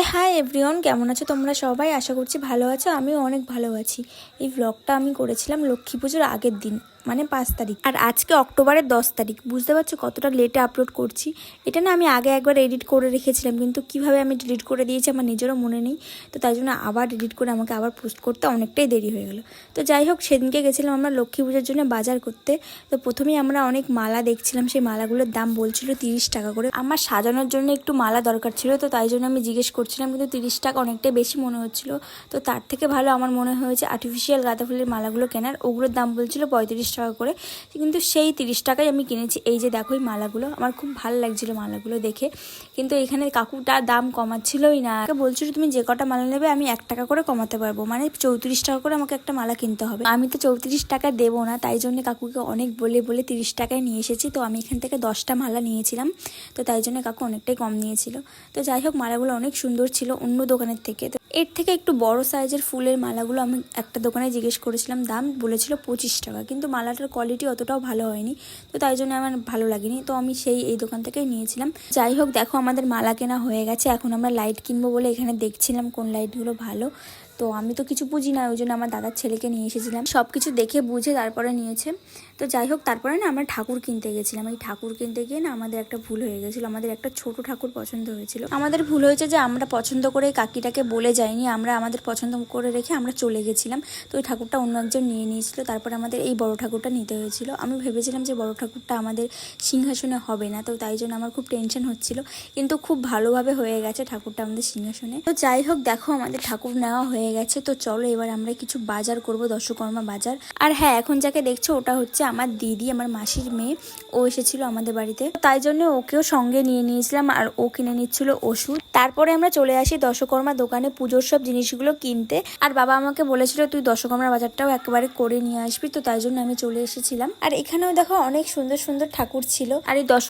Hi everyone, কেমন আছো তোমরা সবাই? আশা করছি ভালো আছো। আমিও অনেক ভালো আছি। এই ব্লগটা আমি করেছিলাম লক্ষ্মী পুজোর আগের দিন, মানে 5 তারিখ। আর আজকে অক্টোবরের 10 তারিখ। বুঝতে পারছো কতটা লেটে আপলোড করছি। এটা না আমি আগে একবার এডিট করে রেখেছিলাম, কিন্তু কিভাবে আমি ডিলিট করে দিয়েছি আমার নিজেরও মনে নেই। তো তাই জন্য আবার এডিট করে আমাকে আবার পোস্ট করতে অনেকটাই দেরি হয়ে গেল। তো যাই হোক, সেদিনকে গেছিলাম আমরা লক্ষ্মী পুজোর জন্য বাজার করতে। তো প্রথমেই আমরা অনেক মালা দেখছিলাম। সেই মালাগুলোর দাম বলছিল 30 টাকা করে। আমার সাজানোর জন্য একটু মালা দরকার ছিল, তো তাই জন্য আমি জিজ্ঞেস করছিলাম, কিন্তু 30 টাকা অনেকটাই বেশি মনে হচ্ছিল। তো তার থেকে ভালো আমার মনে হয়েছে আর্টিফিশিয়াল গাঁদা ফুলের মালাগুলো কেনার। ওগুলোর দাম বলছিল 35 টাকা করে, কিন্তু সেই 30 টাকায় আমি কিনেছি। এই যে দেখো এই মালাগুলো, আমার খুব ভালো লাগছিল মালাগুলো দেখে। কিন্তু এখানে কাকুটা দাম কমাচ্ছিলই না। বলছিল তুমি যে কটা মালা নেবে আমি 1 টাকা করে কমাতে পারবো, মানে 34 টাকা করে আমাকে একটা মালা কিনতে হবে। আমি তো 34 টাকা দেবো না, তাই জন্য কাকুকে অনেক বলে বলে 30 টাকায় নিয়ে এসেছি। তো আমি এখান থেকে 10টা মালা নিয়েছিলাম, তো তাই জন্য কাকু অনেকটাই কম নিয়েছিল। তো যাই হোক, মালাগুলো অনেক সুন্দর ছিল অন্য দোকানের থেকে। তো এর থেকে একটু বড় সাইজের ফুলের মালাগুলো আমি একটা দোকানে জিজ্ঞেস করেছিলাম, দাম বলেছিল 25 টাকা, কিন্তু মালাটার কোয়ালিটি অতটাও ভালো হয়নি। তো তাই জন্য আমার ভালো লাগেনি, তো আমি এই দোকান থেকেই নিয়েছিলাম। যাই হোক, দেখো আমাদের মালা কেনা হয়ে গেছে। এখন আমরা লাইট কিনবো বলে এখানে দেখছিলাম কোন লাইটগুলো ভালো। তো আমি তো কিছু বুঝি না, ওই জন্য আমার দাদার ছেলেকে নিয়ে এসেছিলাম, সব কিছু দেখে বুঝে তারপরে নিয়েছে। তো যাই হোক, তারপরে না আমরা ঠাকুর কিনতে গেছিলাম। এই ঠাকুর কিনতে গিয়ে না আমাদের একটা ভুল হয়ে গেছিলো। আমাদের একটা ছোট ঠাকুর পছন্দ হয়েছিল। আমাদের ভুল হয়েছে যে আমরা পছন্দ করে কাকিটাকে বলে যাইনি, আমরা আমাদের পছন্দ করে রেখে আমরা চলে গেছিলাম। তো ওই ঠাকুরটা অন্য একজন নিয়ে নিয়েছিল। তারপরে আমাদের এই বড় ঠাকুরটা নিতে হয়েছিল। আমি ভেবেছিলাম যে বড় ঠাকুরটা আমাদের সিংহাসনে হবে না, তো তাই জন্য আমার খুব টেনশন হচ্ছিল। কিন্তু খুব ভালোভাবে হয়ে গেছে ঠাকুরটা আমাদের সিংহাসনে। তো যাই হোক, দেখো আমাদের ঠাকুর নেওয়া হয়ে গেছে। তো চলো এবার আমরা কিছু বাজার করব, দশকর্মা বাজার। আর হ্যাঁ, এখন যাকে দেখছো ওটা হচ্ছে আমার দিদি, আমার মাসির মেয়ে। ও এসেছিল আমাদের বাড়িতে, তাই জন্য ওকেও সঙ্গে নিয়ে নিয়েছিলাম। আর ও কিনে নিচ্ছিল ওষুধ। তারপরে আমরা চলে আসি দশকর্মা দোকানে পুজোর সব জিনিসগুলো কিনতে। আর বাবা আমাকে বলেছিল তুই দশকর্মার বাজারটাও একেবারে করে নিয়ে আসবি, তো তাই জন্য আমি চলে এসেছিলাম। আর এখানেও দেখো অনেক সুন্দর সুন্দর ঠাকুর ছিল। আর এই